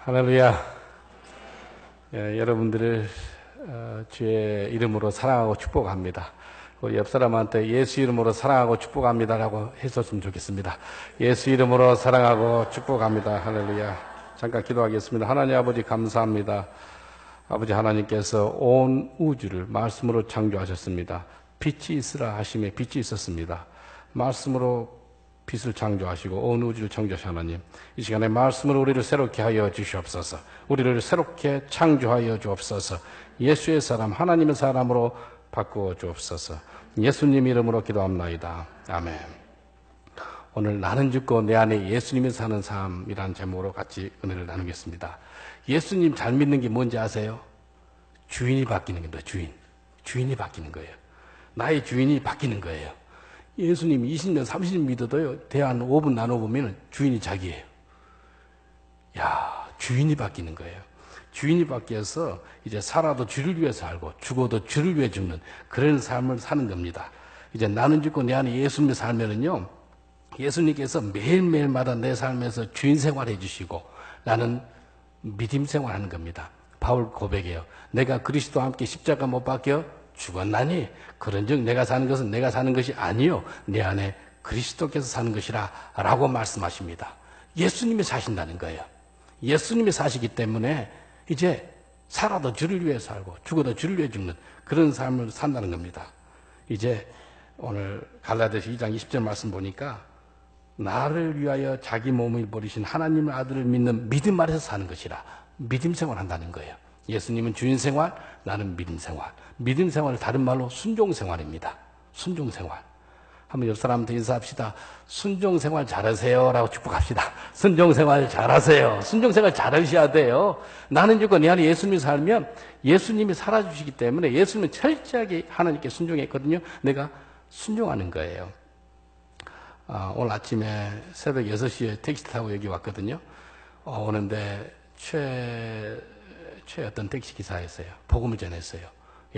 할렐루야. 여러분들을 주의 이름으로 사랑하고 축복합니다. 우리 옆 사람한테 예수 이름으로 사랑하고 축복합니다라고 했었으면 좋겠습니다. 예수 이름으로 사랑하고 축복합니다. 할렐루야. 잠깐 기도하겠습니다. 하나님 아버지 감사합니다. 아버지 하나님께서 온 우주를 말씀으로 창조하셨습니다. 빛이 있으라 하심에 빛이 있었습니다. 말씀으로 빛을 창조하시고 온 우주를 창조하신 하나님, 이 시간에 말씀으로 우리를 새롭게 하여 주시옵소서. 우리를 새롭게 창조하여 주옵소서. 예수의 사람, 하나님의 사람으로 바꾸어 주옵소서. 예수님 이름으로 기도합나이다. 아멘. 오늘 나는 죽고 내 안에 예수님이 사는 삶이라는 제목으로 같이 은혜를 나누겠습니다. 예수님 잘 믿는 게 뭔지 아세요? 주인이 바뀌는 겁니다. 주인이 바뀌는 거예요. 나의 주인이 바뀌는 거예요. 예수님 20년, 30년 믿어도요, 대화 한 5분 나눠보면 주인이 자기예요. 야, 주인이 바뀌는 거예요. 주인이 바뀌어서 이제 살아도 주를 위해 살고 죽어도 주를 위해 죽는 그런 삶을 사는 겁니다. 이제 나는 죽고 내 안에 예수님이 살면은요, 예수님께서 매일매일마다 내 삶에서 주인 생활해 주시고 나는 믿음 생활하는 겁니다. 바울 고백이에요. 내가 그리스도와 함께 십자가 못 박혀 죽었나니 그런즉 내가 사는 것은 내가 사는 것이 아니요 내 안에 그리스도께서 사는 것이라 라고 말씀하십니다. 예수님이 사신다는 거예요. 예수님이 사시기 때문에 이제 살아도 주를 위해 살고 죽어도 주를 위해 죽는 그런 삶을 산다는 겁니다. 이제 오늘 갈라디아서 2장 20절 말씀 보니까 나를 위하여 자기 몸을 버리신 하나님의 아들을 믿는 믿음 아래서 사는 것이라 믿음 생활한다는 거예요. 예수님은 주인 생활, 나는 믿음 생활. 믿음 생활은 다른 말로 순종 생활입니다. 순종 생활. 한번 옆 사람한테 인사합시다. 순종 생활 잘하세요 라고 축복합시다. 순종 생활 잘하세요. 순종 생활 잘하셔야 돼요. 나는 죽고 내 안에 예수님이 살면 예수님이 살아주시기 때문에 예수님은 철저하게 하나님께 순종했거든요. 내가 순종하는 거예요. 오늘 아침에 새벽 6시에 택시 타고 여기 왔거든요. 오는데 어떤 택시 기사였어요. 복음을 전했어요.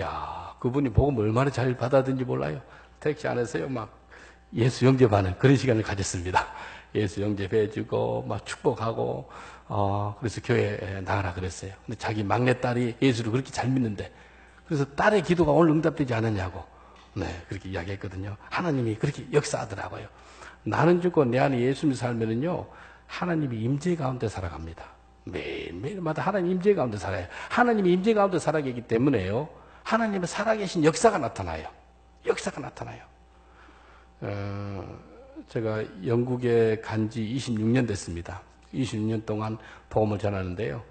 야, 그분이 복음을 얼마나 잘 받아든지 몰라요. 택시 안에서요, 막 예수 영접하는 그런 시간을 가졌습니다. 예수 영접해주고, 막 축복하고, 그래서 교회에 나가라 그랬어요. 근데 자기 막내딸이 예수를 그렇게 잘 믿는데, 그래서 딸의 기도가 오늘 응답되지 않았냐고, 네, 그렇게 이야기했거든요. 하나님이 그렇게 역사하더라고요. 나는 죽고 내 안에 예수님이 살면은요, 하나님이 임재 가운데 살아갑니다. 매일매일마다 하나님 임재 가운데 살아요. 하나님이 임재 가운데 살아계기 때문에요. 하나님의 살아계신 역사가 나타나요. 역사가 나타나요. 제가 영국에 간 지 26년 됐습니다. 26년 동안 복음을 전하는데요.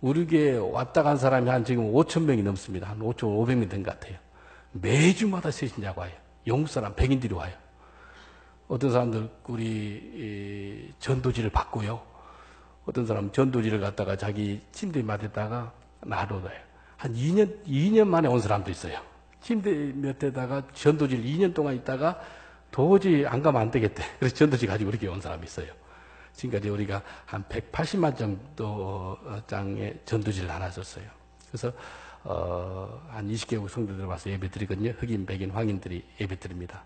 우리 교회에 왔다 간 사람이 한 지금 5,000명이 넘습니다. 한 5,500명 된 것 같아요. 매주마다 세신자가 와요. 영국 사람 백인들이 와요. 어떤 사람들 우리 전도지를 받고요. 어떤 사람 전도지를 갖다가 자기 침대 맡에다가 놔둬요. 한 2년 만에 온 사람도 있어요. 침대 몇에다가 전도지를 2년 동안 있다가 도저히 안 가면 안 되겠대. 그래서 전도지 가지고 이렇게 온 사람이 있어요. 지금까지 우리가 한 180만 정도 장의 전도지를 나눠줬어요. 그래서 한 20개국 성도들 와서 예배 드리거든요. 흑인, 백인, 황인들이 예배 드립니다.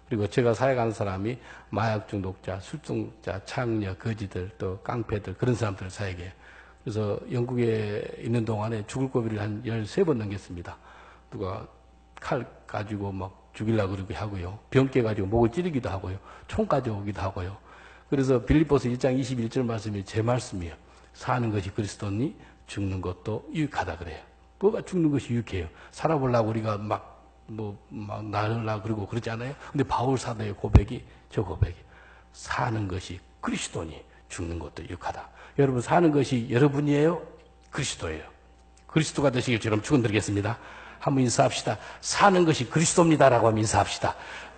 그리고 제가 사역하는 사람이 마약 중독자, 술중독자, 창녀, 거지들, 또 깡패들 그런 사람들을 사역해요. 그래서 영국에 있는 동안에 죽을 고비를 한 13번 넘겼습니다. 누가 칼 가지고 막 죽이려고 그러게 하고요. 병깨 가지고 목을 찌르기도 하고요. 총 가져오기도 하고요. 그래서 빌립보서 1장 21절 말씀이 제 말씀이에요. 사는 것이 그리스도니 죽는 것도 유익하다 그래요. 뭐가 죽는 것이 유익해요. 살아보려고 우리가 막 나누려고 그러고 그러지 않아요? 근데 바울 사도의 고백이 저 고백이 사는 것이 그리스도니 죽는 것도 유익하다. 여러분 사는 것이 여러분이에요? 그리스도예요. 그리스도가 되시길 여러분 축원드리겠습니다. 한번 인사합시다. 사는 것이 그리스도입니다라고 하면 인사합시다.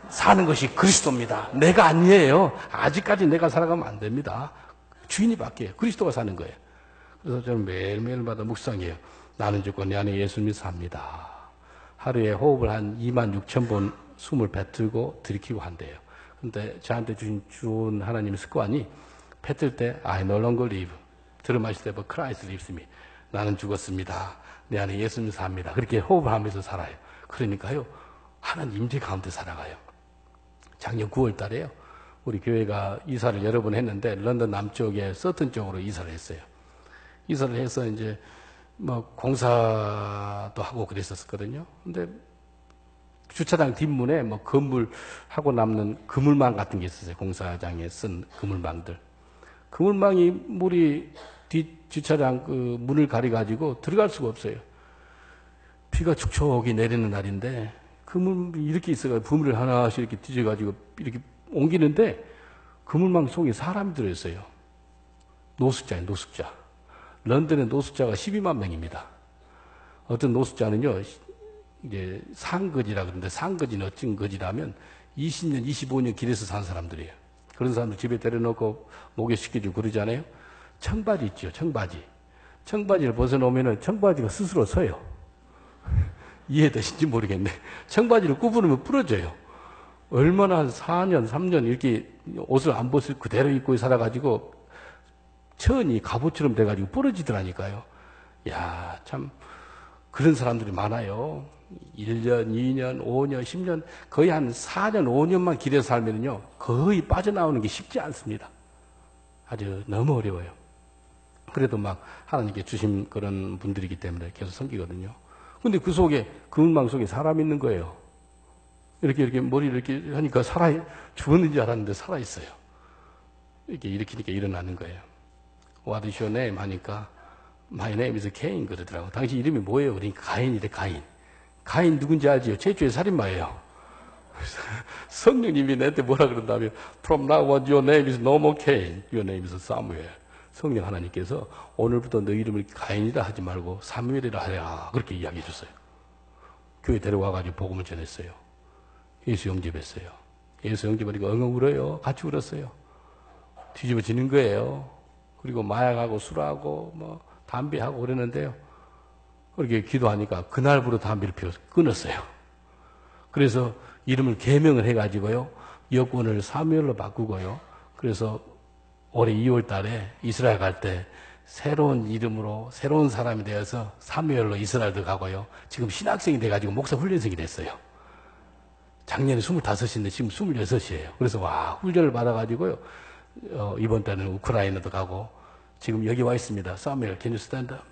사는 것이 그리스도입니다. 내가 아니에요. 아직까지 내가 살아가면 안 됩니다. 주인이 바뀌어요. 그리스도가 사는 거예요. 그래서 저는 매일매일마다 묵상해요. 나는 죽고 내 안에 예수님이 삽니다. 하루에 호흡을 한 26,000번 숨을 뱉들고 들이키고 한대요. 근데 저한테 준 하나님의 습관이 뱉을 때 I no longer live. 들어마실 때 Christ lives me. 나는 죽었습니다. 내 안에 예수님이 삽니다. 그렇게 호흡을 하면서 살아요. 그러니까요. 하나님 임재 가운데 살아가요. 작년 9월 달에요. 우리 교회가 이사를 여러 번 했는데 런던 남쪽에 서튼 쪽으로 이사를 했어요. 이사를 해서 이제 뭐 공사도 하고 그랬었거든요. 근데 주차장 뒷문에 뭐 건물 하고 남는 그물망 같은 게 있었어요. 공사장에 쓴 그물망들. 그물망이 물이 뒷 주차장 그 문을 가려가지고 들어갈 수가 없어요. 비가 축축이 내리는 날인데 그물이 이렇게 있어가지고 부물을 하나씩 이렇게 뒤져가지고 이렇게 옮기는데 그물망 속에 사람이 들어있어요. 노숙자예요, 노숙자. 런던의 노숙자가 12만 명입니다. 어떤 노숙자는요, 이제 상거지라 그러는데 상거지는 어떤 거지라면 20년, 25년 길에서 산 사람들이에요. 그런 사람들 집에 데려놓고 목욕시켜주고 그러잖아요. 청바지 있죠, 청바지. 청바지를 벗어놓으면 청바지가 스스로 서요. 이해되신지 모르겠네. 청바지를 구부르면 부러져요. 얼마나 한 4년, 3년 이렇게 옷을 안 벗을 그대로 입고 살아가지고 천이 갑옷처럼 돼가지고 부러지더라니까요. 야, 참 그런 사람들이 많아요. 1년, 2년, 5년, 10년 거의 한 4년, 5년만 길에서 살면요 거의 빠져나오는 게 쉽지 않습니다. 아주 너무 어려워요. 그래도 막 하나님께 주신 그런 분들이기 때문에 계속 섬기거든요. 근데 그 속에, 그물망 속에 사람이 있는 거예요. 이렇게 머리를 이렇게 하니까 죽었는 줄 알았는데 살아있어요. 이렇게 일으키니까 일어나는 거예요. What is your name? 하니까 My name is Cain 그러더라고. 당신 이름이 뭐예요? 그러니까 가인이래, 가인. 가인 누군지 알지요? 최초의 살인마예요. 성령님이 내한테 뭐라 그런다면 From now on your name is no more Cain. Your name is Samuel. 성령 하나님께서 오늘부터 너 이름을 가인이라 하지 말고 사무엘이라 하라. 그렇게 이야기해 줬어요. 교회 데려와가지고 복음을 전했어요. 예수 영접했어요. 예수 영접하니까 엉엉 울어요. 같이 울었어요. 뒤집어지는 거예요. 그리고 마약하고 술하고 뭐 담배하고 그랬는데요. 그렇게 기도하니까 그날부터 담배를 끊었어요. 그래서 이름을 개명을 해가지고요. 여권을 사무엘로 바꾸고요. 그래서 올해 2월 달에 이스라엘 갈 때 새로운 이름으로 새로운 사람이 되어서 사무엘로 이스라엘도 가고요. 지금 신학생이 돼가지고 목사 훈련생이 됐어요. 작년에 25인데 지금 26이에요. 그래서 와, 훈련을 받아가지고요. 이번 달에는 우크라이나도 가고 지금 여기 와 있습니다. 사무엘, can you stand up?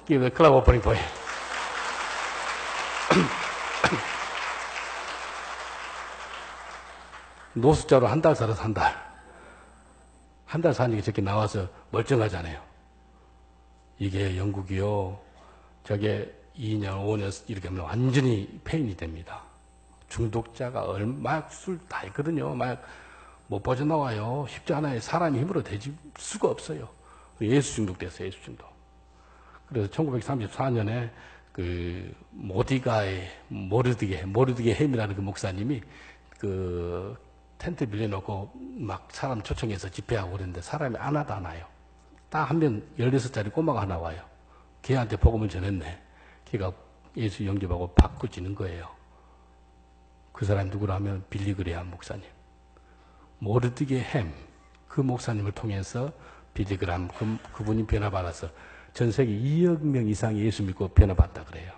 Give a clap opening for him. 노숙자로 한 달 살아서 한 달. 한 달 사는 게 저렇게 나와서 멀쩡하잖아요. 이게 영국이요. 저게 2년, 5년 이렇게 하면 완전히 폐인이 됩니다. 중독자가 마약 술 다 있거든요. 마약 못 빠져나와요. 쉽지 않아요. 사람이 힘으로 되질 수가 없어요. 예수 중독됐어요. 예수 중독. 그래서 1934년에 그 모르드게 햄이라는 그 목사님이 그 텐트 빌려놓고 막 사람 초청해서 집회하고 그랬는데 사람이 하나도 안 와요. 딱 한 명 16살짜리 꼬마가 하나 와요. 걔한테 복음을 전했네. 걔가 예수 영접하고 바꾸지는 거예요. 그 사람이 누구라면 빌리 그레함 목사님. 모르드게 햄, 그 목사님을 통해서 빌리 그레함 그분이 변화받아서 전 세계 2억 명 이상이 예수 믿고 변화받다 그래요.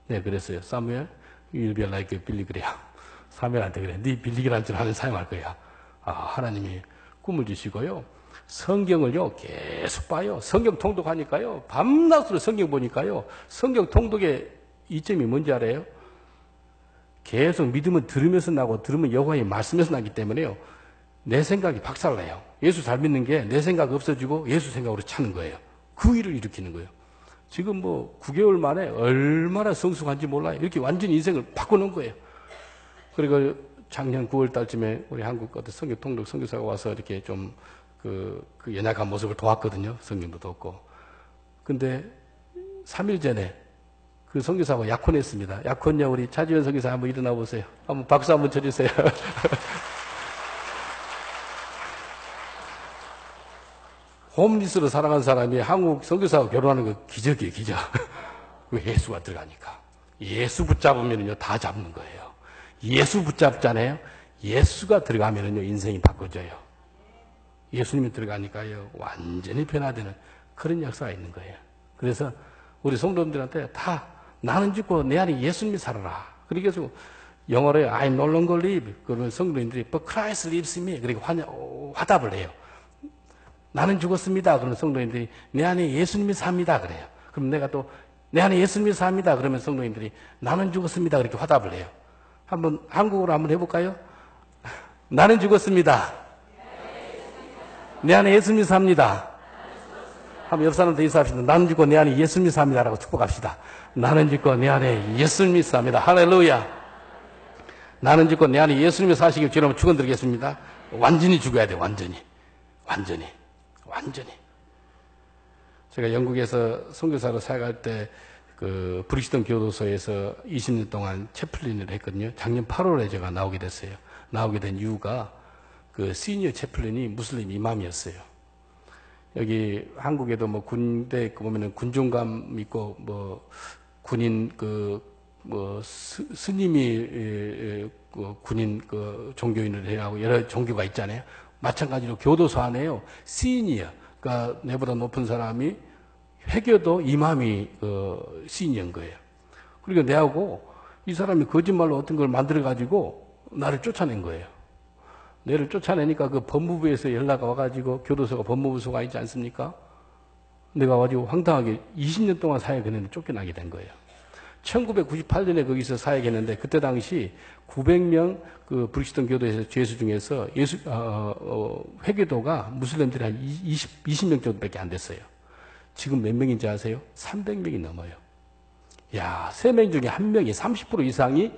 네, 그랬어요. 사무엘, you'll be like 빌리 그레함. 사무엘한테 그래. 네 빌리 그레함 줄 하는 사람할 거야. 아, 하나님이 꿈을 주시고요. 성경을요, 계속 봐요. 성경 통독하니까요. 밤낮으로 성경 보니까요. 성경 통독의 이점이 뭔지 알아요? 계속 믿음은 들으면서 나고 들으면 여호와의 말씀에서 나기 때문에요. 내 생각이 박살나요. 예수 잘 믿는 게 내 생각 없어지고 예수 생각으로 차는 거예요. 그 일을 일으키는 거예요. 지금 뭐 9개월 만에 얼마나 성숙한지 몰라요. 이렇게 완전히 인생을 바꿔놓은 거예요. 그리고 작년 9월 달쯤에 우리 한국 어떤 성경 통독 선교사가 와서 이렇게 좀 그 연약한 모습을 도왔거든요. 성경도 돕고. 근데 3일 전에 그 선교사가 약혼했습니다. 약혼녀 우리 차지원 선교사 한번 일어나 보세요. 한번 박수 한번 쳐주세요. 홈리스로 살아간 사람이 한국 선교사하고 결혼하는 거 기적이에요, 기적. 왜 예수가 들어가니까. 예수 붙잡으면요, 다 잡는 거예요. 예수 붙잡잖아요. 예수가 들어가면요, 인생이 바꿔져요. 예수님이 들어가니까요, 완전히 변화되는 그런 역사가 있는 거예요. 그래서 우리 성도님들한테 다 나는 죽고 내 안에 예수님이 살아라. 그래서 영어로요, I no longer live. 그러면 성도님들이 But Christ lives in me. 그리고 화답을 해요. 나는 죽었습니다. 그러면 성도님들이 내 안에 예수님이 삽니다. 그래요. 그럼 내가 또 내 안에 예수님이 삽니다. 그러면 성도님들이 나는 죽었습니다. 그렇게 화답을 해요. 한번 한국어로 한번 해볼까요? 나는 죽었습니다. 내 안에 예수님이 삽니다. 한번 옆 사람한테 인사합시다. 나는 죽고 내 안에 예수님이 삽니다라고 축복합시다. 나는 죽고 내 안에 예수님이 삽니다. 할렐루야. 나는 죽고 내 안에 예수님이 사시길 주님으로 축원드리겠습니다. 완전히 죽어야 돼. 완전히. 제가 영국에서 선교사로 사역할 때 그 브리스턴 교도소에서 20년 동안 채플린을 했거든요. 작년 8월에 제가 나오게 됐어요. 나오게 된 이유가 그 시니어 채플린이 무슬림 이맘이었어요. 여기 한국에도 뭐 군대 보면은 군종감 있고 뭐 군인 스님이 군인 종교인을 해하고 여러 종교가 있잖아요. 마찬가지로 교도소 안에요. 시니어, 그러니까 내보다 높은 사람이 회교도 이맘이 시니어인 거예요. 그러니까 내하고 이 사람이 거짓말로 어떤 걸 만들어가지고 나를 쫓아낸 거예요. 내를 쫓아내니까 그 법무부에서 연락 와가지고 교도소가 법무부소가 있지 않습니까? 내가 와가지고 황당하게 20년 동안 사역했는데 쫓겨나게 된 거예요. 1998년에 거기서 사역했는데 그때 당시 900명 그 브리스턴 교도에서 죄수 중에서 회교도가 무슬림들이 한 20명 정도밖에 안 됐어요. 지금 몇 명인지 아세요? 300명이 넘어요. 야, 3명 중에 1명이 30% 이상이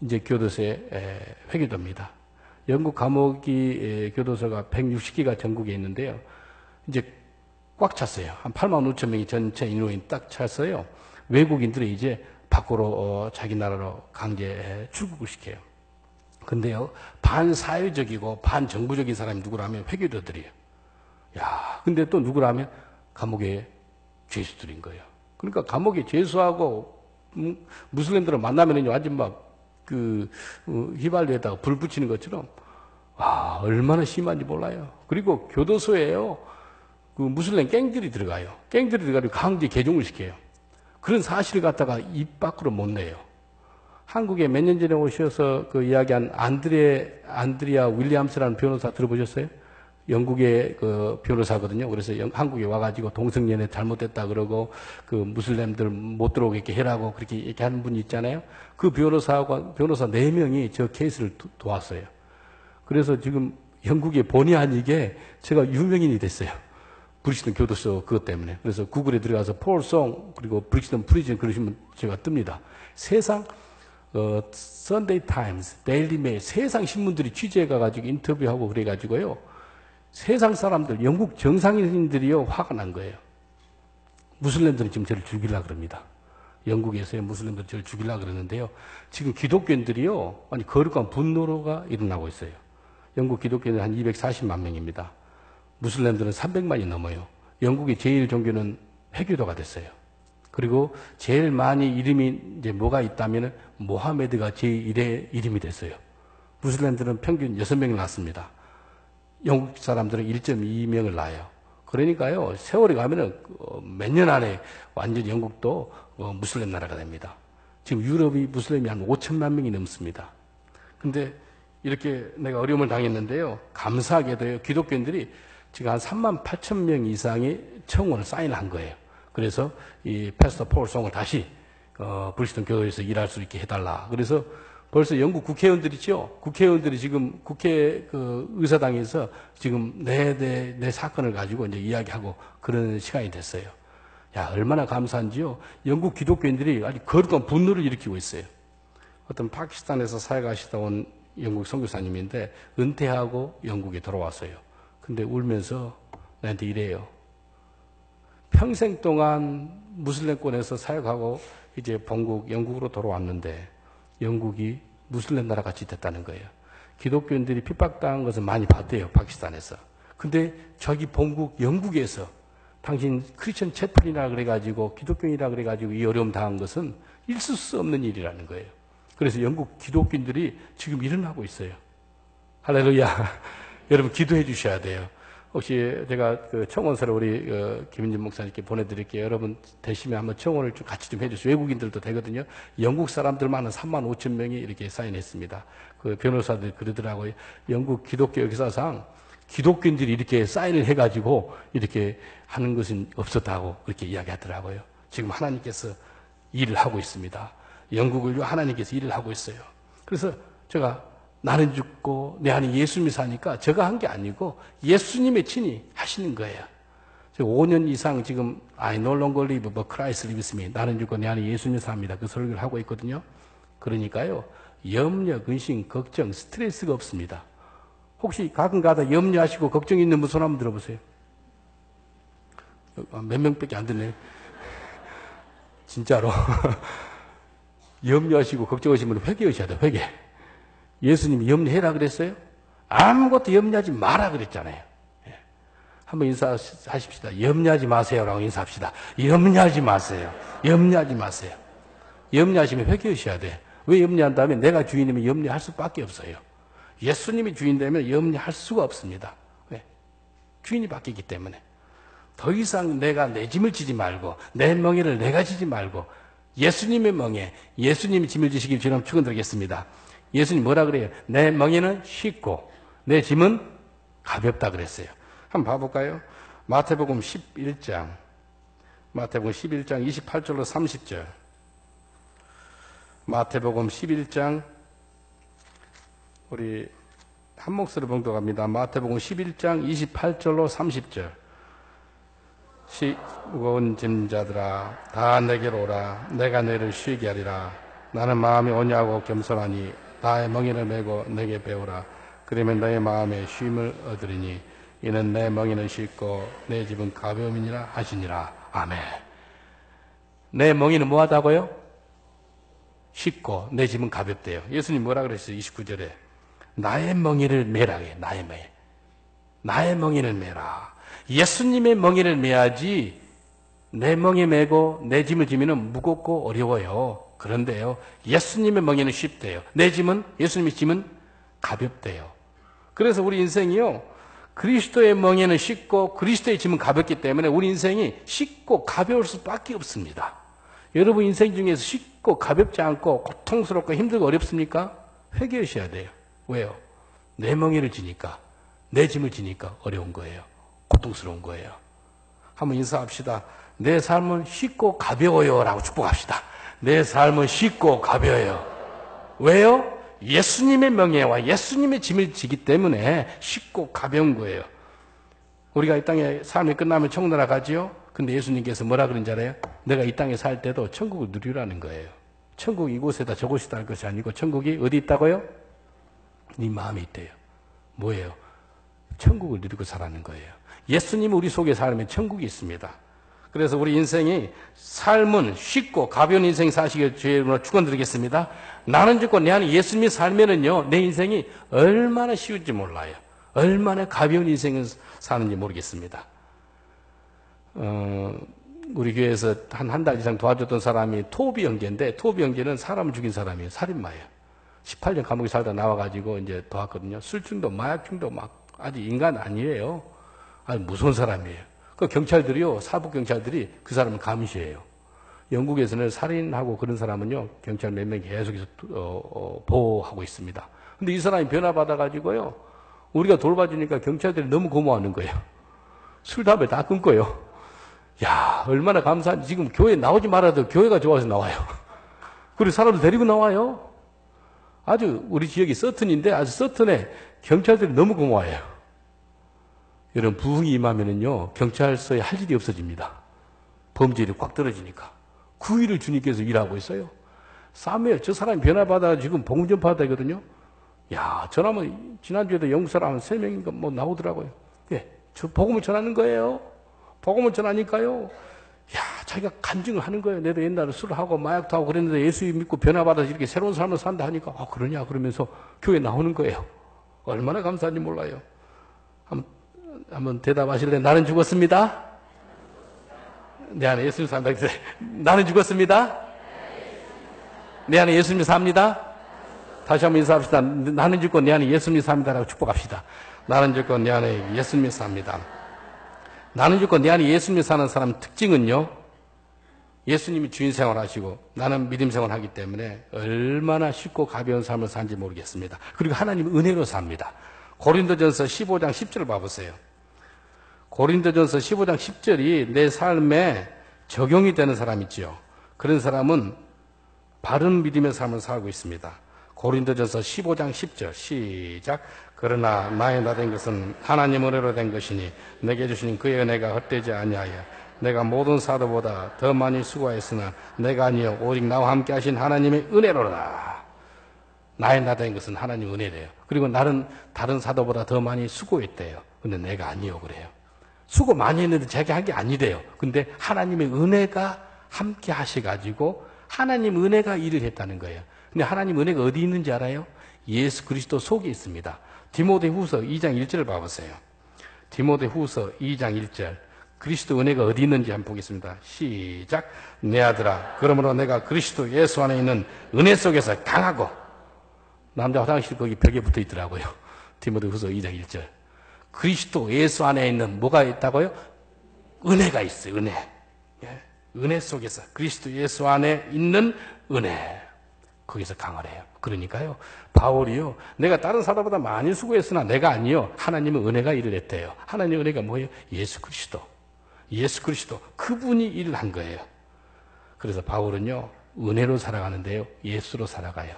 이제 교도소에 회교도입니다. 영국 감옥이 교도소가 160기가 전국에 있는데요. 이제 꽉 찼어요. 한 8만 5천 명이 전체 인원이 딱 찼어요. 외국인들이 이제 밖으로 자기 나라로 강제 출국을 시켜요. 근데요, 반사회적이고 반정부적인 사람이 누구라면 회교도들이에요. 야, 근데 또 누구라면 감옥의 죄수들인 거예요. 그러니까 감옥에 죄수하고 무슬림들을 만나면은 완전 휘발유에다가 불 붙이는 것처럼 얼마나 심한지 몰라요. 그리고 교도소에요, 그 무슬림 갱들이 들어가요. 갱들이 들어가지고 강제 개종을 시켜요. 그런 사실을 갖다가 입 밖으로 못 내요. 한국에 몇 년 전에 오셔서 그 이야기한 안드리아 윌리엄스라는 변호사 들어보셨어요? 영국의 그 변호사거든요. 그래서 한국에 와가지고 동성연애 잘못됐다 그러고 그 무슬림들 못 들어오게 해라고 그렇게 얘기하는 분이 있잖아요. 그 변호사 4명이 저 케이스를 도왔어요. 그래서 지금 영국에 본의 아니게 제가 유명인이 됐어요. 브리스턴 교도소 그것 때문에. 그래서 구글에 들어가서 폴송 그리고 브리스턴 프리즌 그러시면 제가 뜹니다. 세상 선데이 타임스, 데일리 메일 세상 신문들이 취재해 가지고 인터뷰하고 그래 가지고요. 세상 사람들, 영국 정상인들이요 화가 난 거예요. 무슬림들은 지금 저를 죽이려고 그럽니다. 영국에서의 무슬림들 저를 죽이려고 그러는데요. 지금 기독교인들이요, 아니 거룩한 분노가 일어나고 있어요. 영국 기독교인은 한 240만 명입니다. 무슬림들은 300만이 넘어요. 영국의 제일 종교는 회교도가 됐어요. 그리고 제일 많이 이름이 이제 뭐가 있다면은 모하메드가 제1의 이름이 됐어요. 무슬림들은 평균 6명을 낳습니다. 영국 사람들은 1.2명을 낳아요. 그러니까요, 세월이 가면은 몇 년 안에 완전히 영국도 무슬림 나라가 됩니다. 지금 유럽이 무슬림이 한 5천만 명이 넘습니다. 근데 이렇게 내가 어려움을 당했는데요. 감사하게도요, 기독교인들이 지금 한 3만 8천 명 이상이 청원을 사인한 거예요. 그래서 이 패스터 폴송을 다시 브리스턴 교도에서 일할 수 있게 해달라. 그래서 벌써 영국 국회의원들이죠. 국회의원들이 지금 국회 그 의사당에서 지금 내 사건을 가지고 이제 이야기하고 그런 시간이 됐어요. 야, 얼마나 감사한지요. 영국 기독교인들이 아주 거룩한 분노를 일으키고 있어요. 어떤 파키스탄에서 사역하시다 온 영국 선교사님인데 은퇴하고 영국에 돌아왔어요. 근데 울면서 나한테 이래요. 평생 동안 무슬림권에서 사역하고 이제 본국 영국으로 돌아왔는데 영국이 무슬림 나라 같이 됐다는 거예요. 기독교인들이 핍박당한 것은 많이 봤대요, 파키스탄에서. 근데 저기 본국 영국에서 당신 크리스천 채플이라 그래가지고 기독교인이라 그래가지고 이 어려움 당한 것은 있을 수 없는 일이라는 거예요. 그래서 영국 기독교인들이 지금 일어나고 있어요. 할렐루야. 여러분 기도해 주셔야 돼요. 혹시 제가 그 청원서를 우리 김인진 목사님께 보내드릴게요. 여러분 되시면 한번 청원을 좀 같이 좀 해주세요. 외국인들도 되거든요. 영국 사람들만 한 3만 5천 명이 이렇게 사인했습니다. 그 변호사들이 그러더라고요. 영국 기독교 역사상 기독교인들이 이렇게 사인을 해가지고 이렇게 하는 것은 없었다고 그렇게 이야기하더라고요. 지금 하나님께서 일을 하고 있습니다. 영국을 하나님께서 일을 하고 있어요. 그래서 제가 나는 죽고 내 안에 예수님이 사니까 제가 한 게 아니고 예수님의 친히 하시는 거예요. 제가 5년 이상 지금 I no longer live but Christ lives in me. 나는 죽고 내 안에 예수님이 삽니다. 그 설교를 하고 있거든요. 그러니까요. 염려, 근심, 걱정, 스트레스가 없습니다. 혹시 가끔가다 염려하시고 걱정이 있는 분 손 한번 들어보세요. 몇 명밖에 안 듣네. 진짜로. 염려하시고 걱정하시면 회개하셔야 돼요. 회개. 예수님이 염려해라 그랬어요? 아무것도 염려하지 마라 그랬잖아요. 예. 한번 인사하십시다. 염려하지 마세요라고 인사합시다. 염려하지 마세요. 염려하지 마세요. 염려하시면 회개하셔야 돼. 왜 염려한다면 내가 주인이면 염려할 수밖에 없어요. 예수님이 주인 되면 염려할 수가 없습니다. 왜? 주인이 바뀌기 때문에. 더 이상 내가 내 짐을 지지 말고 내 멍에를 내가 지지 말고 예수님의 멍에 예수님이 짐을 지시기 전에 축원드리겠습니다. 예수님 뭐라 그래요? 내 멍에는 쉽고 내 짐은 가볍다 그랬어요. 한번 봐볼까요? 마태복음 11장 28절로 30절. 마태복음 11장 우리 한 목소리 봉독합니다. 마태복음 11장 28절로 30절. 무거운 짐자들아 다 내게로 오라. 내가 너희를 쉬게 하리라. 나는 마음이 온유하고 겸손하니 나의 멍에를 메고 내게 배우라. 그러면 너의 마음에 쉼을 얻으리니 이는 내 멍에는 쉽고 내 짐은 가벼움이니라 하시니라. 아멘. 내 멍에는 뭐하다고요? 쉽고 내 짐은 가볍대요. 예수님 뭐라 그랬어요? 29절에 나의 멍에를 메라. 나의 멍에. 나의 멍에를 메라. 예수님의 멍에를 메야지 내 멍에 메고 내 짐을 지면 무겁고 어려워요. 그런데요, 예수님의 멍에는 쉽대요. 내 짐은, 예수님의 짐은 가볍대요. 그래서 우리 인생이요, 그리스도의 멍에는 쉽고 그리스도의 짐은 가볍기 때문에 우리 인생이 쉽고 가벼울 수밖에 없습니다. 여러분 인생 중에서 쉽고 가볍지 않고 고통스럽고 힘들고 어렵습니까? 회개하셔야 돼요. 왜요? 내 멍에를 지니까, 내 짐을 지니까 어려운 거예요. 고통스러운 거예요. 한번 인사합시다. 내 삶은 쉽고 가벼워요 라고 축복합시다. 내 삶은 쉽고 가벼워요. 왜요? 예수님의 명예와 예수님의 짐을 지기 때문에 쉽고 가벼운 거예요. 우리가 이 땅에 삶이 끝나면 천국 나라가지요. 근데 예수님께서 뭐라 그런지 알아요? 내가 이 땅에 살 때도 천국을 누리라는 거예요. 천국이 이곳에다 저곳이다 할 것이 아니고 천국이 어디 있다고요? 네 마음에 있대요. 뭐예요? 천국을 누리고 살라는 거예요. 예수님이 우리 속에 살면 천국이 있습니다. 그래서 우리 인생이 삶은 쉽고 가벼운 인생 사시길 주의 이름으로 축원드리겠습니다. 나는 죽고 내 안에 예수님이 살면은요, 내 인생이 얼마나 쉬운지 몰라요. 얼마나 가벼운 인생을 사는지 모르겠습니다. 우리 교회에서 한 달 이상 도와줬던 사람이 토비 형제인데, 토비 형제는 사람을 죽인 사람이에요. 살인마예요. 18년 감옥에 살다 나와가지고 이제 도왔거든요. 술중독, 마약중독 막 아주 인간 아니에요. 아주 무서운 사람이에요. 그 경찰들이요, 사법 경찰들이 그 사람을 감시해요. 영국에서는 살인하고 그런 사람은요, 경찰 몇 명 계속해서 보호하고 있습니다. 근데 이 사람이 변화받아가지고요, 우리가 돌봐주니까 경찰들이 너무 고마워하는 거예요. 술, 담배 다 끊고요. 야, 얼마나 감사한지. 지금 교회 나오지 말아도 교회가 좋아서 나와요. 그리고 사람들 데리고 나와요. 아주 우리 지역이 서튼인데 아주 서튼에 경찰들이 너무 고마워해요. 여러분, 부흥이 임하면은요, 경찰서에 할 일이 없어집니다. 범죄율이 꽉 떨어지니까. 9일을 주님께서 일하고 있어요. 사무엘, 저 사람이 변화받아 지금 복음 전파하다 되거든요. 야, 전하면, 지난주에도 영국 사람 3명인가 뭐 나오더라고요. 예, 저 복음을 전하는 거예요. 복음을 전하니까요. 야, 자기가 간증을 하는 거예요. 내도 옛날에 술하고 마약도 하고 그랬는데 예수 믿고 변화받아서 이렇게 새로운 삶을 산다 하니까, 아, 그러냐? 그러면서 교회 나오는 거예요. 얼마나 감사한지 몰라요. 한번 대답하실래요? 나는 죽었습니다. 내 안에 예수님 삽니다. 나는 죽었습니다. 내 안에 예수님이 삽니다. 다시 한번 인사합시다. 나는 죽고 내 안에 예수님이 삽니다라고 축복합시다. 나는 죽고 내 안에 예수님이 삽니다. 나는 죽고 내 안에 예수님이 사는 사람 특징은요, 예수님이 주인 생활하시고 나는 믿음 생활하기 때문에 얼마나 쉽고 가벼운 삶을 사는지 모르겠습니다. 그리고 하나님은 은혜로 삽니다. 고린도전서 15장 10절을 봐보세요. 고린도전서 15장 10절이 내 삶에 적용이 되는 사람 있지요. 그런 사람은 바른 믿음의 삶을 살고 있습니다. 고린도전서 15장 10절 시작. 그러나 나의 나 된 것은 하나님 은혜로 된 것이니 내게 주신 그의 은혜가 헛되지 아니하여 내가 모든 사도보다 더 많이 수고하였으나 내가 아니요 오직 나와 함께 하신 하나님의 은혜로라. 나의 나 된 것은 하나님 은혜래요. 그리고 나는 다른 사도보다 더 많이 수고했대요. 근데 내가 아니요 그래요. 수고 많이 했는데 제가 한 게 아니래요. 근데 하나님의 은혜가 함께 하셔가지고 하나님 은혜가 일을 했다는 거예요. 근데 하나님 은혜가 어디 있는지 알아요? 예수 그리스도 속에 있습니다. 디모데후서 2장 1절을 봐보세요. 디모데후서 2장 1절 그리스도 은혜가 어디 있는지 한번 보겠습니다. 시작. 내 아들아 그러므로 내가 그리스도 예수 안에 있는 은혜 속에서 강하고 남자 화장실 거기 벽에 붙어 있더라고요. 디모데후서 2장 1절 그리스도 예수 안에 있는 뭐가 있다고요? 은혜가 있어요. 은혜. 은혜 속에서 그리스도 예수 안에 있는 은혜 거기서 강하래요. 그러니까요 바울이요 내가 다른 사도보다 많이 수고했으나 내가 아니요 하나님의 은혜가 일을 했대요. 하나님의 은혜가 뭐예요? 예수 그리스도 그분이 일을 한 거예요. 그래서 바울은요 은혜로 살아가는데요 예수로 살아가요.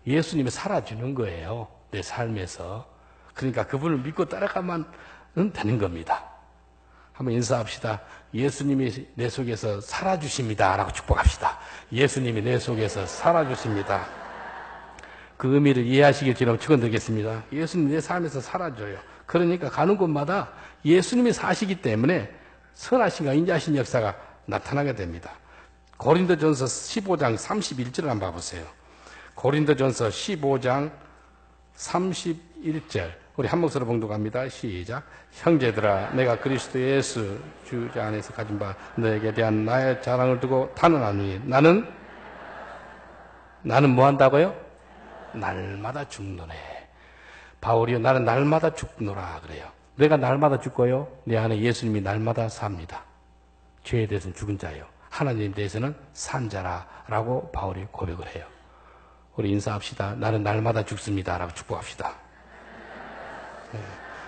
예수님이 살아주는 거예요 내 삶에서. 그러니까 그분을 믿고 따라가면 되는 겁니다. 한번 인사합시다. 예수님이 내 속에서 살아주십니다 라고 축복합시다. 예수님이 내 속에서 살아주십니다. 그 의미를 이해하시길 주님 축원드리겠습니다. 예수님이 내 삶에서 살아줘요. 그러니까 가는 곳마다 예수님이 사시기 때문에 선하신가 인자하신 역사가 나타나게 됩니다. 고린도전서 15장 31절을 한번 봐보세요. 고린도전서 15장 31절 우리 한 목소리로 봉독합니다. 시작. 형제들아 내가 그리스도 예수 주 안에서 가진 바 너에게 대한 나의 자랑을 두고 단언하노니 나는 뭐 한다고요? 날마다 죽노래. 바울이요 나는 날마다 죽노라 그래요. 내가 날마다 죽고요 내 안에 예수님이 날마다 삽니다. 죄에 대해서는 죽은 자예요. 하나님에 대해서는 산 자라라고 바울이 고백을 해요. 우리 인사합시다. 나는 날마다 죽습니다 라고 축복합시다. 네.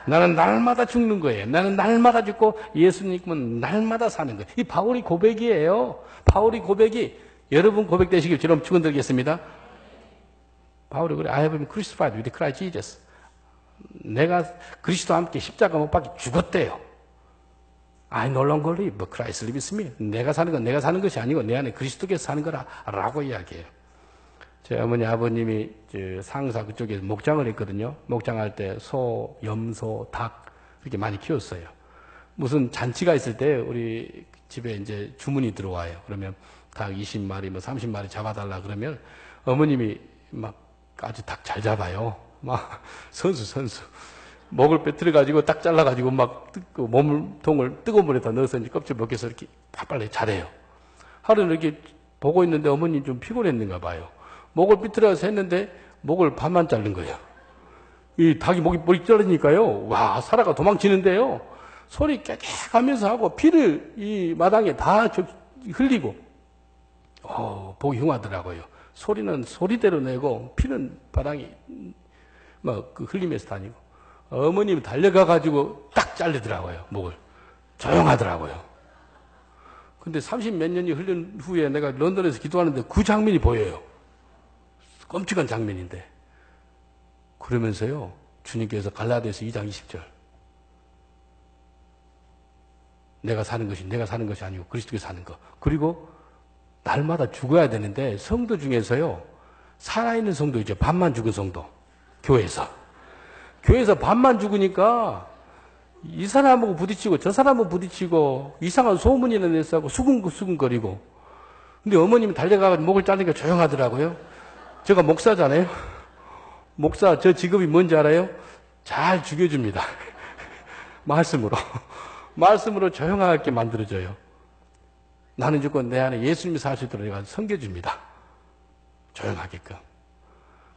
나는 날마다 죽는 거예요. 나는 날마다 죽고 예수님은 날마다 사는 거예요. 이 바울이 고백이에요. 바울이 고백이 여러분 고백 되시길 주님 축원드리겠습니다. 바울이 그래 I have been crucified with Christ Jesus. 내가 그리스도와 함께 십자가 못 박혀 죽었대요. I no longer live, but Christ lives in me. 내가 사는 건 내가 사는 것이 아니고 내 안에 그리스도께서 사는 거라고 이야기해요. 제 어머니 아버님이 상사 그쪽에 목장을 했거든요. 목장할 때 소, 염소, 닭 이렇게 많이 키웠어요. 무슨 잔치가 있을 때 우리 집에 이제 주문이 들어와요. 그러면 닭 20마리, 뭐 30마리 잡아달라 그러면 어머님이 막 아주 닭 잘 잡아요. 막 선수 목을 빼뜨려 가지고 딱 잘라 가지고 막 몸통을 뜨거운 물에다 넣어서 이제 껍질 벗겨서 이렇게 빨리 잘해요. 하루는 이렇게 보고 있는데 어머니 좀 피곤했는가 봐요. 목을 삐뚤어서 했는데 목을 반만 자른 거예요. 이 닭이 목이 자르니까요. 와, 살아가 도망치는데요. 소리 깨끗하면서 하고 피를 이 마당에 다 흘리고 보기 흉하더라고요. 소리는 소리대로 내고 피는 바닥에 막 흘리면서 다니고 어머님이 달려가 가지고 딱 자르더라고요. 목을. 조용하더라고요. 근데 30몇 년이 흘린 후에 내가 런던에서 기도하는데 그 장면이 보여요. 끔찍한 장면인데 그러면서요 주님께서 갈라디아서 2장 20절 내가 사는 것이 아니고 그리스도께서 사는 것. 그리고 날마다 죽어야 되는데 성도 중에서요 살아있는 성도 있죠. 반만 죽은 성도. 교회에서 반만 죽으니까 이 사람하고 부딪히고 저 사람하고 부딪히고 이상한 소문이나 내서 수근수근거리고. 근데 어머님이 달려가서 목을 자르니까 조용하더라고요. 제가 목사잖아요. 목사 저 직업이 뭔지 알아요? 잘 죽여줍니다. 말씀으로 조용하게 만들어줘요. 나는 조건 내 안에 예수님이 살 수 있도록 내가 섬겨줍니다. 조용하게끔.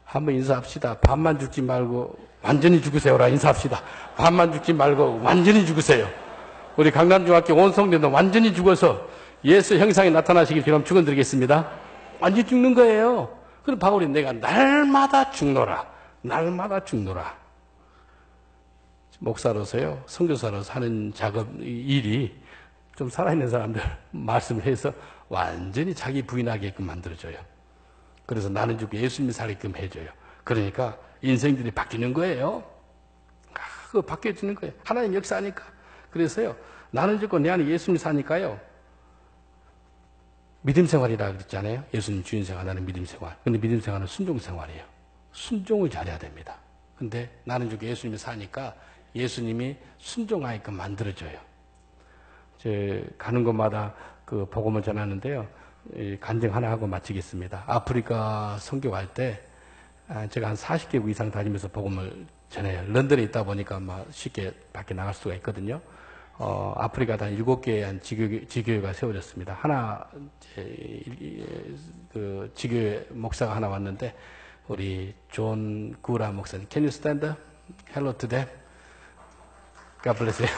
한번 인사합시다. 반만 죽지 말고 완전히 죽으세요라 인사합시다. 반만 죽지 말고 완전히 죽으세요. 우리 강남중학교 온 성도도 완전히 죽어서 예수 형상이 나타나시길 기름 축원드리겠습니다. 완전히 죽는 거예요. 그럼 바울이 내가 날마다 죽노라. 날마다 죽노라. 목사로서요, 선교사로서 하는 일이 좀 살아있는 사람들 말씀을 해서 완전히 자기 부인하게끔 만들어줘요. 그래서 나는 죽고 예수님이 살게끔 해줘요. 그러니까 인생들이 바뀌는 거예요. 그거 바뀌어지는 거예요. 하나님 역사하니까. 그래서요, 나는 죽고 내 안에 예수님이 사니까요, 믿음 생활이라 그랬잖아요. 예수님 주인 생활, 나는 믿음 생활. 근데 믿음 생활은 순종 생활이에요. 순종을 잘해야 됩니다. 근데 나는 죽고 예수님이 사니까 예수님이 순종하게끔 만들어줘요. 가는 곳마다 그 복음을 전하는데요. 간증 하나 하고 마치겠습니다. 아프리카 선교 갈 때 제가 한 40개국 이상 다니면서 복음을 전해요. 런던에 있다 보니까 막 쉽게 밖에 나갈 수가 있거든요. 아프리카 한 7개의 한 지교회가 세워졌습니다. 하나, 그 지교회 목사가 하나 왔는데, 우리 존 구라 목사님, Can you stand up? Hello to them. God bless you.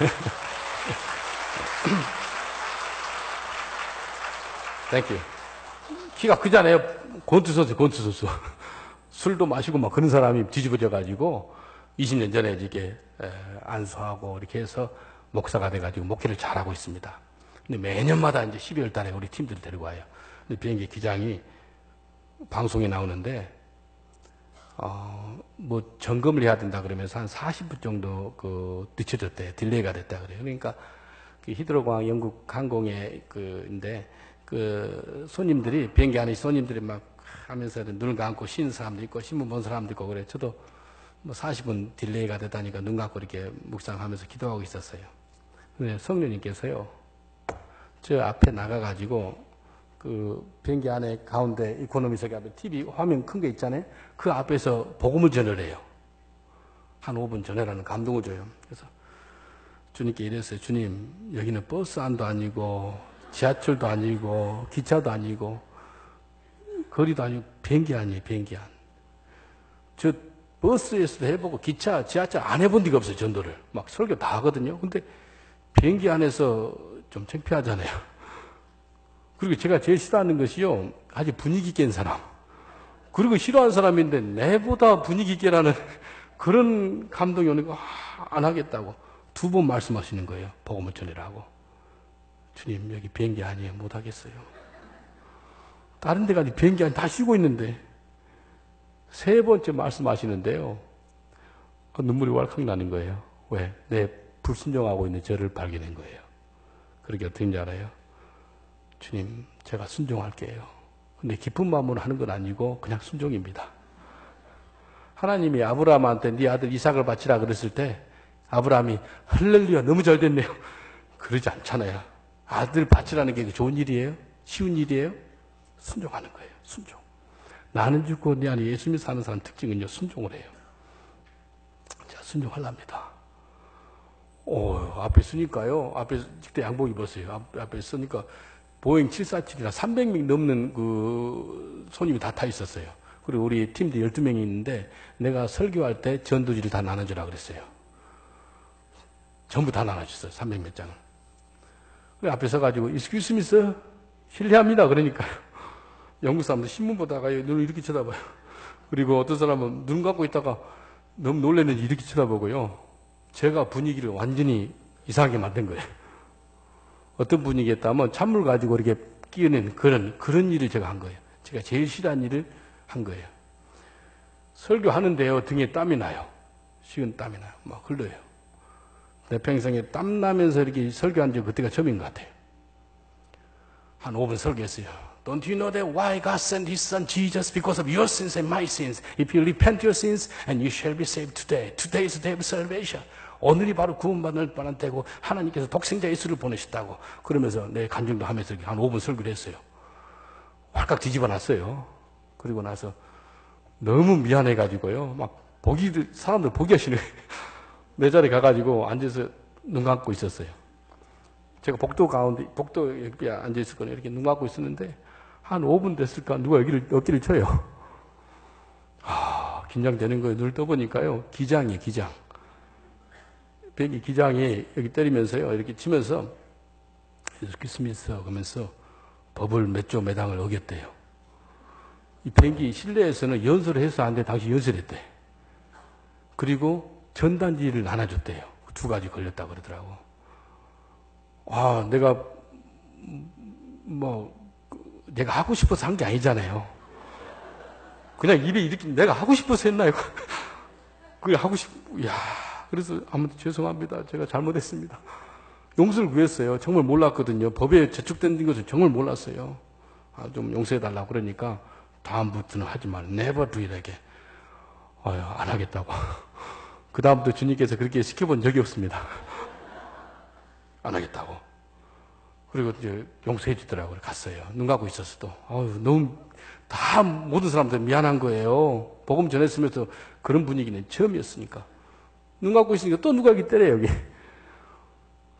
Thank you. 키가 크잖아요. 권투 선수. 술도 마시고 막 그런 사람이 뒤집어져가지고 20년 전에 이렇게 안수하고 이렇게 해서 목사가 돼가지고 목회를 잘하고 있습니다. 근데 매년마다 이제 12월 달에 우리 팀들을 데리고 와요. 근데 비행기 기장이 방송에 나오는데, 뭐 점검을 해야 된다 그러면서 한 40분 정도 늦춰졌대. 딜레이가 됐다 그래요. 그러니까 그 히드로공항 영국 항공의 손님들이, 비행기 안에 손님들이 막 하면서 눈을 감고 쉬는 사람도 있고, 신문 본 사람도 있고, 그래. 저도 뭐 40분 딜레이가 됐다니까 눈 감고 이렇게 묵상하면서 기도하고 있었어요. 근데 성령님께서요, 저 앞에 나가가지고, 그 비행기 안에 가운데 이코노미석에 앞에 TV 화면 큰 거 있잖아요. 그 앞에서 복음을 전하래요. 한 5분 전하라는 감동을 줘요. 그래서 주님께 이랬어요. 주님, 여기는 버스 안도 아니고, 지하철도 아니고, 기차도 아니고, 거리도 아니고, 비행기 아니에요, 비행기 안. 저 버스에서도 해보고, 기차, 지하철 안 해본 데가 없어요, 전도를. 막 설교 다 하거든요. 근데 비행기 안에서 좀 창피하잖아요. 그리고 제가 제일 싫어하는 것이요, 아주 분위기 있게 한 사람. 그리고 싫어하는 사람인데, 내보다 분위기 있게 라는 그런 감동이 오는 거, 안 하겠다고 2번 말씀하시는 거예요. 복음을 전해라고. 주님, 여기 비행기 아니에요. 못 하겠어요. 다른 데 가서 비행기 안에 다 쉬고 있는데, 3번째 말씀하시는데요. 눈물이 왈칵 나는 거예요. 왜? 내 불순종하고 있는 저를 발견한 거예요. 그렇게 어떻게 알아요? 주님, 제가 순종할게요. 근데 기쁜 마음으로 하는 건 아니고 그냥 순종입니다. 하나님이 아브라함한테 네 아들 이삭을 바치라 그랬을 때 아브라함이 할렐루야 너무 잘 됐네요. 그러지 않잖아요. 아들 바치라는 게 좋은 일이에요? 쉬운 일이에요? 순종하는 거예요. 순종. 나는 죽고 네 안에 예수님이 사는 사람 특징은요, 순종을 해요. 자, 순종하랍니다. 앞에 쓰니까요, 앞에 그때 양복 입었어요. 앞에 쓰니까 보잉 747이나 300명 넘는 그 손님이 다 타 있었어요. 그리고 우리 팀도 12명이 있는데 내가 설교할 때 전도지를 다 나눠주라 그랬어요. 전부 다 나눠줬어요. 300몇 장을. 그래 앞에 서가지고 excuse me sir, 실례합니다. 그러니까요. 영국 사람들 신문 보다가요 눈을 이렇게 쳐다봐요. 그리고 어떤 사람은 눈 감고 있다가 너무 놀랐는지 이렇게 쳐다보고요. 제가 분위기를 완전히 이상하게 만든 거예요. 어떤 분위기였다면 찬물 가지고 이렇게 끼워낸 그런 일을 제가 한 거예요. 제가 제일 싫어하는 일을 한 거예요. 설교하는데요, 등에 땀이 나요. 식은 땀이 나요. 막 흘러요. 내 평생에 땀 나면서 이렇게 설교한 적 그때가 처음인 것 같아요. 한 5분 설교했어요. Don't you know that why God sent His Son Jesus because of your sins and my sins? If you repent your sins, and you shall be saved today. Today is the day of salvation. 오늘이 바로 구원받을 만한 때고 하나님께서 독생자 예수를 보내셨다고 그러면서 내 간증도 하면서 한 5분 설교를 했어요. 활칵 뒤집어 놨어요. 그리고 나서 너무 미안해가지고요. 막 사람들 보기 싫어요. 내 자리에 가가지고 앉아서 눈 감고 있었어요. 제가 복도 옆에 앉아있었거든요. 이렇게 눈 감고 있었는데 한 5분 됐을까 누가 어깨를 쳐요. 긴장되는 거예요. 눈을 떠보니까요. 기장이에요. 비행기 기장이 여기 때리면서요. 이렇게 치면서 스미스 하면서 법을 몇 조 몇 항을 어겼대요. 이 비행기 실내에서는 연설을 해서 안 돼. 당시 연설했대. 그리고 전단지를 나눠줬대요. 두 가지 걸렸다 그러더라고. 아, 내가 내가 하고 싶어서 한 게 아니잖아요. 그냥 입에 이렇게 내가 하고 싶어서 했나요? 그게 야, 그래서 아무튼 죄송합니다. 제가 잘못했습니다. 용서를 구했어요. 정말 몰랐거든요. 법에 저촉된 것을 정말 몰랐어요. 좀 용서해달라고 그러니까 다음부터는 하지 말. never do it again. 안 하겠다고. 그 다음부터 주님께서 그렇게 시켜본 적이 없습니다. 안 하겠다고. 그리고 이제 용서해 주더라고요. 갔어요. 눈 감고 있었어도. 너무 다 모든 사람들 미안한 거예요. 복음 전했으면서 그런 분위기는 처음이었으니까. 눈 감고 있으니까 또 누가 여기 때려요, 여기.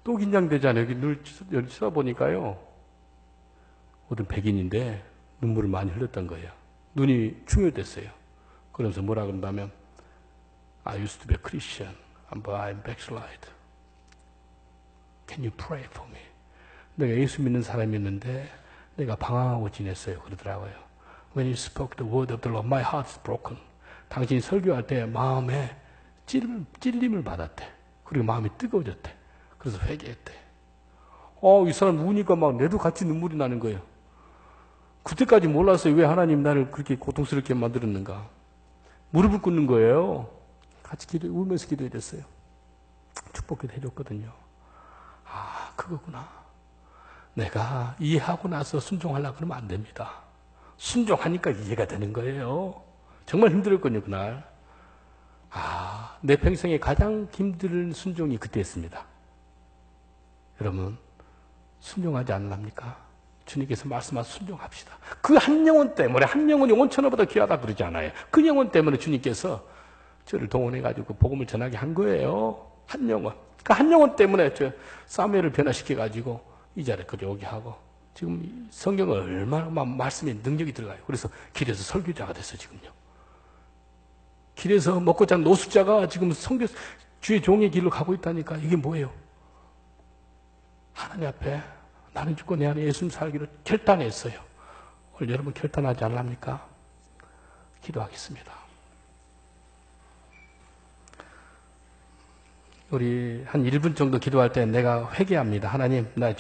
또 긴장되잖아요. 여기 쳐다보니까요. 어떤 백인인데 눈물을 많이 흘렸던 거예요. 눈이 충혈됐어요. 그러면서 뭐라 그런다면 I used to be a Christian, but I'm backslide. Can you pray for me? 내가 예수 믿는 사람이었는데 내가 방황하고 지냈어요. 그러더라고요. When you spoke the word of the Lord, my heart is broken. 당신이 설교할 때 마음에 찔림을 받았대. 그리고 마음이 뜨거워졌대. 그래서 회개했대. 이 사람 우니까 막 내도 같이 눈물이 나는 거예요. 그때까지 몰랐어요. 왜 하나님 나를 그렇게 고통스럽게 만들었는가. 무릎을 꿇는 거예요. 같이 울면서 기도해줬어요. 축복기도 해줬거든요. 그거구나. 내가 이해하고 나서 순종하려고 그러면 안 됩니다. 순종하니까 이해가 되는 거예요. 정말 힘들었거든요, 그날. 내 평생에 가장 힘든 순종이 그때였습니다. 여러분, 순종하지 않랍니까? 주님께서 말씀하셔서 순종합시다. 그 한 영혼 때문에, 한 영혼이 온천어보다 귀하다 그러지 않아요. 그 영혼 때문에 주님께서 저를 동원해가지고 복음을 전하게 한 거예요. 한 영혼. 그 한 영혼 때문에 저 사무엘을 변화시켜가지고 이 자리까지 오게 하고 지금 성경을 얼마나 말씀에 능력이 들어가요. 그래서 길에서 설교자가 됐어, 지금요. 길에서 먹고 자는 노숙자가 지금 주의 종의 길로 가고 있다니까. 이게 뭐예요? 하나님 앞에 나는 죽고 내 안에 예수님 살기로 결단했어요. 오늘 여러분 결단하지 않랍니까? 기도하겠습니다. 우리 한 1분 정도 기도할 때 내가 회개합니다. 하나님, 나